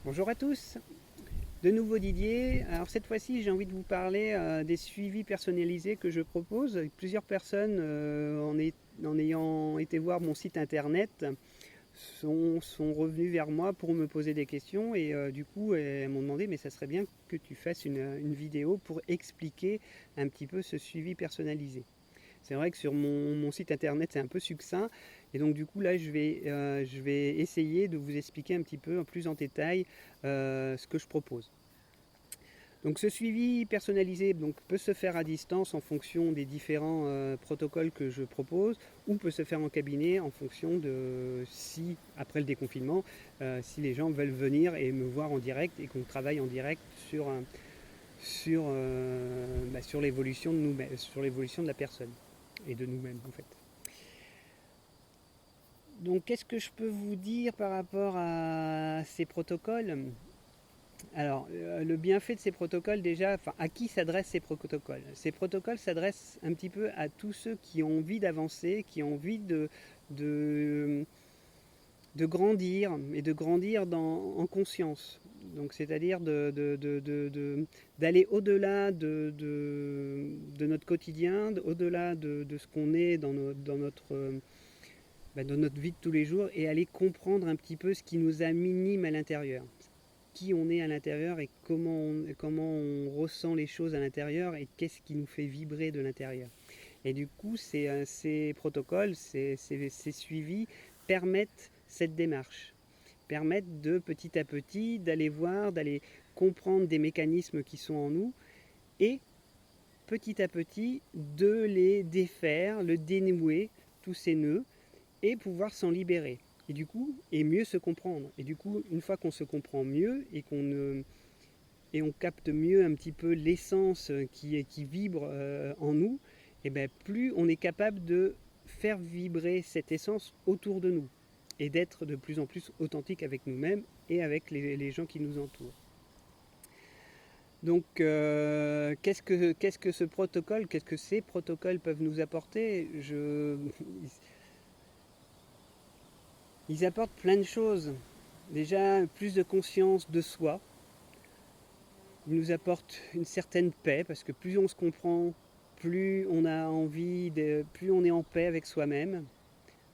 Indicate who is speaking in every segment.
Speaker 1: Bonjour à tous, de nouveau Didier. Alors cette fois-ci j'ai envie de vous parler des suivis personnalisés que je propose. Plusieurs personnes en ayant été voir mon site internet sont revenues vers moi pour me poser des questions et du coup elles m'ont demandé mais ça serait bien que tu fasses une vidéo pour expliquer un petit peu ce suivi personnalisé. C'est vrai que sur mon site internet c'est un peu succinct et donc du coup là je vais essayer de vous expliquer un petit peu plus en détail ce que je propose. Donc ce suivi personnalisé donc, peut se faire à distance en fonction des différents protocoles que je propose ou peut se faire en cabinet en fonction de si, après le déconfinement, si les gens veulent venir et me voir en direct et qu'on travaille en direct sur l'évolution de nous-mêmes, sur l'évolution de la personne et de nous-mêmes en fait. Donc qu'est-ce que je peux vous dire par rapport à ces protocoles? Alors, le bienfait de ces protocoles, déjà, enfin, à qui s'adressent ces protocoles? Ces protocoles s'adressent un petit peu à tous ceux qui ont envie d'avancer, qui ont envie de, de grandir, et de grandir en conscience. Donc, c'est-à-dire d'aller au-delà de notre quotidien, au-delà de ce qu'on est dans notre vie de tous les jours, et aller comprendre un petit peu ce qui nous anime à l'intérieur, qui on est à l'intérieur et comment on ressent les choses à l'intérieur et qu'est-ce qui nous fait vibrer de l'intérieur. Et du coup, ces protocoles, ces suivis permettent cette démarche, permettent de petit à petit d'aller voir, d'aller comprendre des mécanismes qui sont en nous et petit à petit de les défaire, le dénouer, tous ces nœuds, et pouvoir s'en libérer. Et du coup, et mieux se comprendre. Et du coup, une fois qu'on se comprend mieux et on capte mieux un petit peu l'essence qui vibre en nous, et ben plus on est capable de faire vibrer cette essence autour de nous et d'être de plus en plus authentique avec nous-mêmes et avec les gens qui nous entourent. Donc, qu'est-ce que ce protocole, qu'est-ce que ces protocoles peuvent nous apporter? Ils apportent plein de choses. Déjà, plus de conscience de soi. Ils nous apportent une certaine paix, parce que plus on se comprend, plus on a plus on est en paix avec soi-même,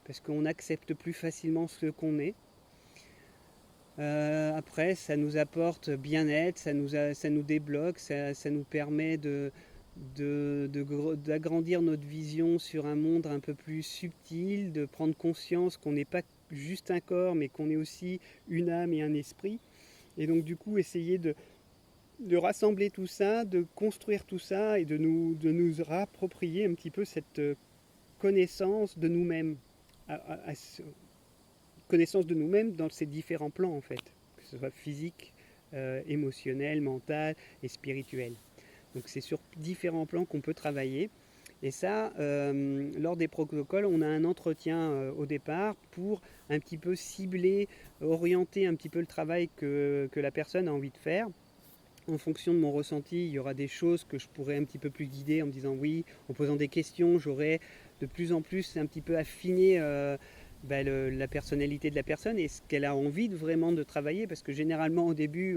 Speaker 1: parce qu'on accepte plus facilement ce qu'on est. Après, ça nous apporte bien-être, ça nous débloque, ça nous permet d'agrandir notre vision sur un monde un peu plus subtil, de prendre conscience qu'on n'est pas juste un corps, mais qu'on est aussi une âme et un esprit. Et donc du coup, essayer de rassembler tout ça, de construire tout ça et de nous rapproprier un petit peu cette connaissance de nous-mêmes, connaissance de nous-mêmes dans ces différents plans en fait, que ce soit physique, émotionnel, mental et spirituel. Donc c'est sur différents plans qu'on peut travailler. Et ça, lors des protocoles, on a un entretien au départ pour un petit peu cibler, orienter un petit peu le travail que la personne a envie de faire. En fonction de mon ressenti, il y aura des choses que je pourrais un petit peu plus guider en me disant oui, en posant des questions, j'aurai de plus en plus un petit peu affiné la personnalité de la personne et ce qu'elle a envie vraiment de travailler, parce que généralement au début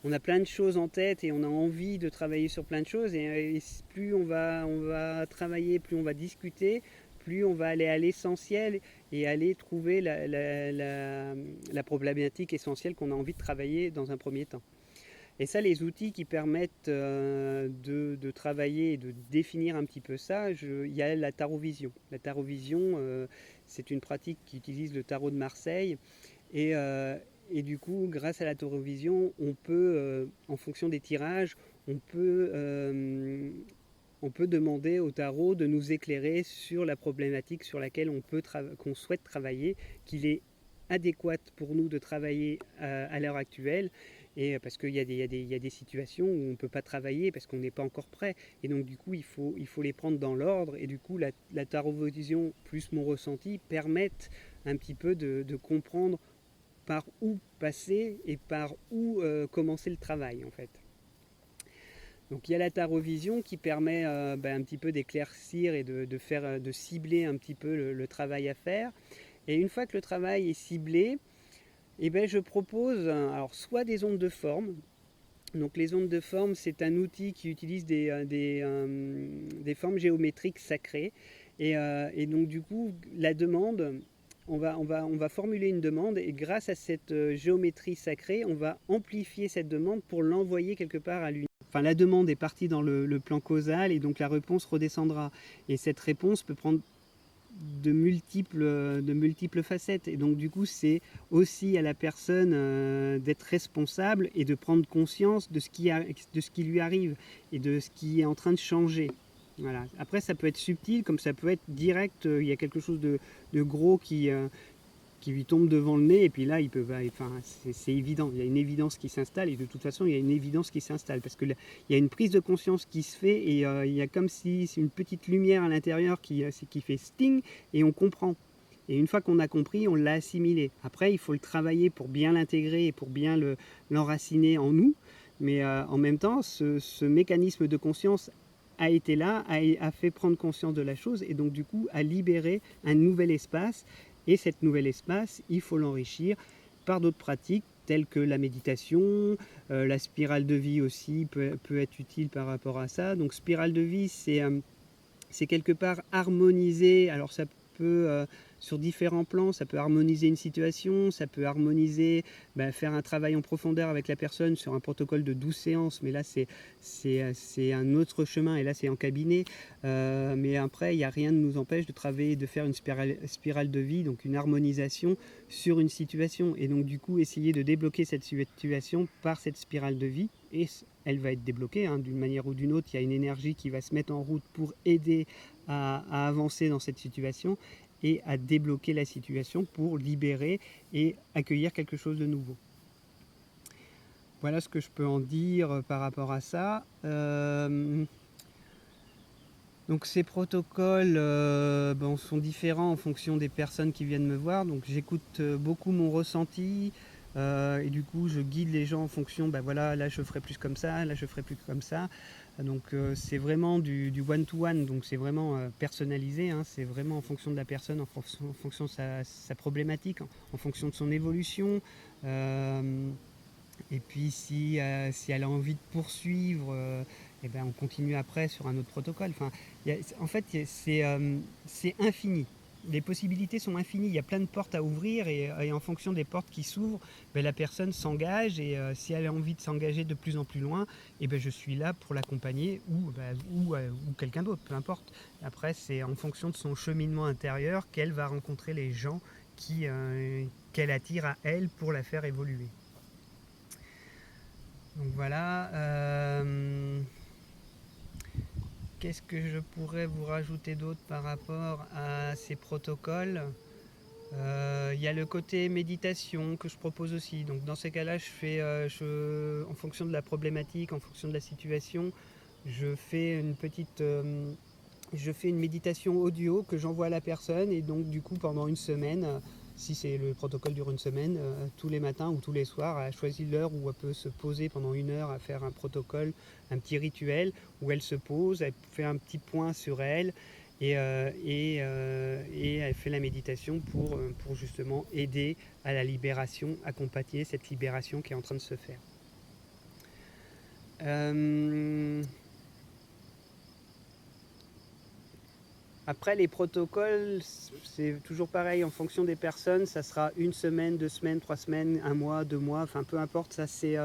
Speaker 1: on a plein de choses en tête et on a envie de travailler sur plein de choses et plus on va travailler, plus on va discuter, plus on va aller à l'essentiel et aller trouver la problématique essentielle qu'on a envie de travailler dans un premier temps. Et ça, les outils qui permettent de travailler et de définir un petit peu ça, il y a la tarovision. La tarovision, c'est une pratique qui utilise le tarot de Marseille. Et, euh, et du coup, grâce à la tarovision, on peut, en fonction des tirages, on peut demander au tarot de nous éclairer sur la problématique sur laquelle qu'on souhaite travailler, qu'il est adéquate pour nous de travailler à l'heure actuelle, et parce qu'il y a des situations où on ne peut pas travailler parce qu'on n'est pas encore prêt, et donc du coup il faut les prendre dans l'ordre, et du coup la tarovision plus mon ressenti permettent un petit peu de comprendre par où passer et par où commencer le travail en fait. Donc il y a la tarovision qui permet un petit peu d'éclaircir et de cibler un petit peu le travail à faire. Et une fois que le travail est ciblé, Et ben je propose alors soit des ondes de forme. Donc les ondes de forme, c'est un outil qui utilise des formes géométriques sacrées. Et donc du coup, la demande, on va formuler une demande et grâce à cette géométrie sacrée, on va amplifier cette demande pour l'envoyer quelque part à l'univers. Enfin, la demande est partie dans le plan causal et donc la réponse redescendra. Et cette réponse peut prendre de multiples facettes. Et donc du coup, c'est aussi à la personne d'être responsable et de prendre conscience de ce qui lui arrive et de ce qui est en train de changer. Voilà. Après, ça peut être subtil, comme ça peut être direct. Il y a quelque chose de gros qui lui tombe devant le nez, et puis là, il peut, enfin, c'est évident, il y a une évidence qui s'installe, et de toute façon, il y a une évidence qui s'installe, parce qu'il y a une prise de conscience qui se fait, et il y a comme si c'est une petite lumière à l'intérieur qui fait sting, et on comprend. Et une fois qu'on a compris, on l'a assimilé. Après, il faut le travailler pour bien l'intégrer et pour bien l'enraciner en nous, mais en même temps, ce mécanisme de conscience a été là, a fait prendre conscience de la chose, et donc du coup, a libéré un nouvel espace. Et cet nouvel espace, il faut l'enrichir par d'autres pratiques telles que la méditation, la spirale de vie aussi peut être utile par rapport à ça. Donc spirale de vie, c'est quelque part harmoniser. Alors ça peut, sur différents plans, ça peut harmoniser une situation, ça peut harmoniser, faire un travail en profondeur avec la personne sur un protocole de 12 séances, mais là c'est un autre chemin, et là c'est en cabinet. Mais après, il n'y a rien qui nous empêche de travailler, de faire une spirale de vie, donc une harmonisation sur une situation, et donc du coup essayer de débloquer cette situation par cette spirale de vie, et elle va être débloquée d'une manière ou d'une autre. Il y a une énergie qui va se mettre en route pour aider à avancer dans cette situation et à débloquer la situation pour libérer et accueillir quelque chose de nouveau. Voilà ce que je peux en dire par rapport à ça. Donc ces protocoles sont différents en fonction des personnes qui viennent me voir. Donc j'écoute beaucoup mon ressenti, et du coup je guide les gens en fonction, voilà, là je ferai plus comme ça, là je ferai plus comme ça. Donc c'est vraiment du one-to-one, donc c'est vraiment personnalisé, hein. C'est vraiment en fonction de la personne, en fonction de sa problématique, en fonction de son évolution. Et puis si elle a envie de poursuivre, on continue après sur un autre protocole. Enfin, en fait, c'est infini. Les possibilités sont infinies. Il y a plein de portes à ouvrir, et en fonction des portes qui s'ouvrent, la personne s'engage, et si elle a envie de s'engager de plus en plus loin, je suis là pour l'accompagner, ou quelqu'un d'autre, peu importe. Après, c'est en fonction de son cheminement intérieur qu'elle va rencontrer les gens qu'elle attire à elle pour la faire évoluer. Donc voilà. Qu'est-ce que je pourrais vous rajouter d'autre par rapport à ces protocoles? Il y a le côté méditation que je propose aussi. Donc dans ces cas-là, en fonction de la problématique, en fonction de la situation, je fais une méditation audio que j'envoie à la personne, et donc du coup pendant une semaine, si le protocole dure une semaine, tous les matins ou tous les soirs, elle choisit l'heure où elle peut se poser pendant une heure à faire un protocole, un petit rituel où elle se pose, elle fait un petit point sur elle, et elle fait la méditation pour justement aider à la libération, accompagner cette libération qui est en train de se faire. Après, les protocoles, c'est toujours pareil, en fonction des personnes, ça sera une semaine, 2 semaines, 3 semaines, 1 mois, 2 mois, enfin peu importe, ça c'est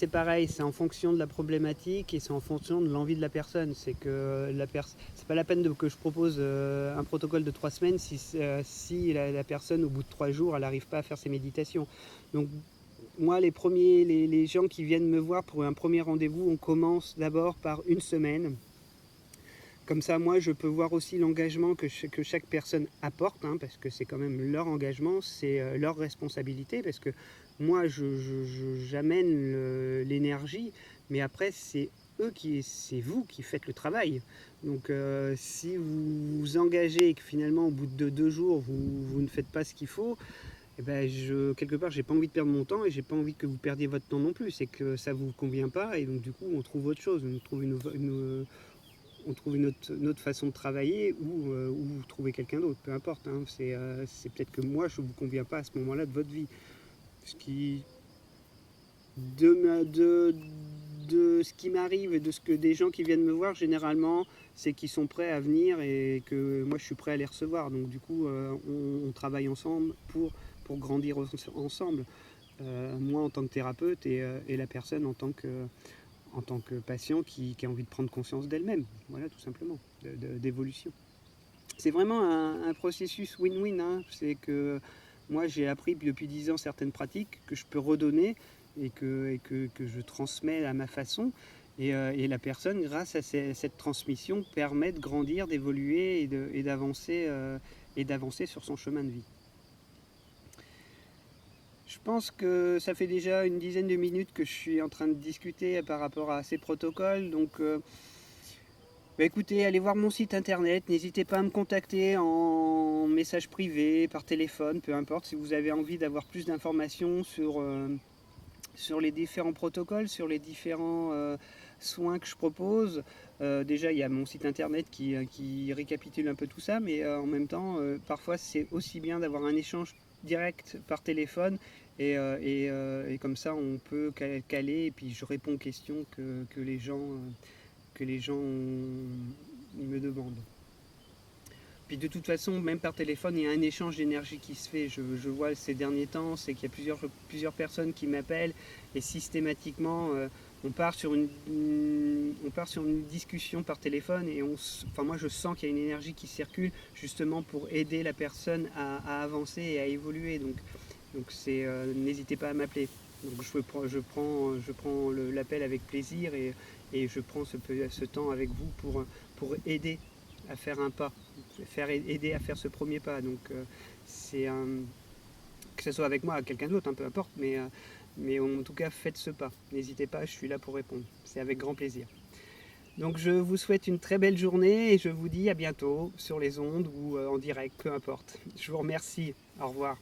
Speaker 1: pareil, c'est en fonction de la problématique, et c'est en fonction de l'envie de la personne. C'est que c'est pas la peine que je propose un protocole de 3 semaines si la personne, au bout de 3 jours, elle n'arrive pas à faire ses méditations. Donc moi, les gens qui viennent me voir pour un premier rendez-vous, on commence d'abord par une semaine. Comme ça, moi, je peux voir aussi l'engagement que chaque personne apporte, parce que c'est quand même leur engagement, c'est leur responsabilité, parce que moi, j'amène l'énergie, mais après, c'est vous qui faites le travail. Donc, si vous vous engagez et que finalement, au bout de 2 jours, vous ne faites pas ce qu'il faut, quelque part, j'ai pas envie de perdre mon temps, et j'ai pas envie que vous perdiez votre temps non plus. C'est que ça vous convient pas, et donc du coup, on trouve autre chose, on trouve une autre façon de travailler, ou vous trouvez quelqu'un d'autre, peu importe. C'est peut-être que moi, je ne vous conviens pas à ce moment-là de votre vie. ce qui de ce qui m'arrive et de ce que des gens qui viennent me voir généralement, c'est qu'ils sont prêts à venir et que moi je suis prêt à les recevoir. Donc du coup, on travaille ensemble pour grandir ensemble. Moi en tant que thérapeute et la personne en tant que patient qui a envie de prendre conscience d'elle-même. Voilà, tout simplement, d'évolution. C'est vraiment un processus win-win. Hein. C'est que moi j'ai appris depuis 10 ans certaines pratiques que je peux redonner et que je transmets à ma façon. Et la personne, grâce à cette transmission, permet de grandir, d'évoluer et d'avancer sur son chemin de vie. Je pense que ça fait déjà une dizaine de minutes que je suis en train de discuter par rapport à ces protocoles. Donc, écoutez, allez voir mon site internet. N'hésitez pas à me contacter en message privé, par téléphone, peu importe, si vous avez envie d'avoir plus d'informations sur les différents protocoles, sur les différents soins que je propose. Déjà, il y a mon site internet qui récapitule un peu tout ça, mais en même temps, parfois, c'est aussi bien d'avoir un échange direct par téléphone et comme ça, on peut caler et puis je réponds aux questions que les gens me demandent. Puis de toute façon, même par téléphone, il y a un échange d'énergie qui se fait. Je vois ces derniers temps, c'est qu'il y a plusieurs personnes qui m'appellent et systématiquement, on part sur une discussion par téléphone et moi je sens qu'il y a une énergie qui circule justement pour aider la personne à avancer et à évoluer. Donc n'hésitez pas à m'appeler. Donc je prends l'appel avec plaisir et je prends ce temps avec vous pour aider à faire un pas, aider à faire ce premier pas. Donc que ce soit avec moi ou quelqu'un d'autre, peu importe, mais en tout cas faites ce pas. N'hésitez pas, je suis là pour répondre. C'est avec grand plaisir. Donc je vous souhaite une très belle journée et je vous dis à bientôt sur les ondes ou en direct, peu importe. Je vous remercie. Au revoir.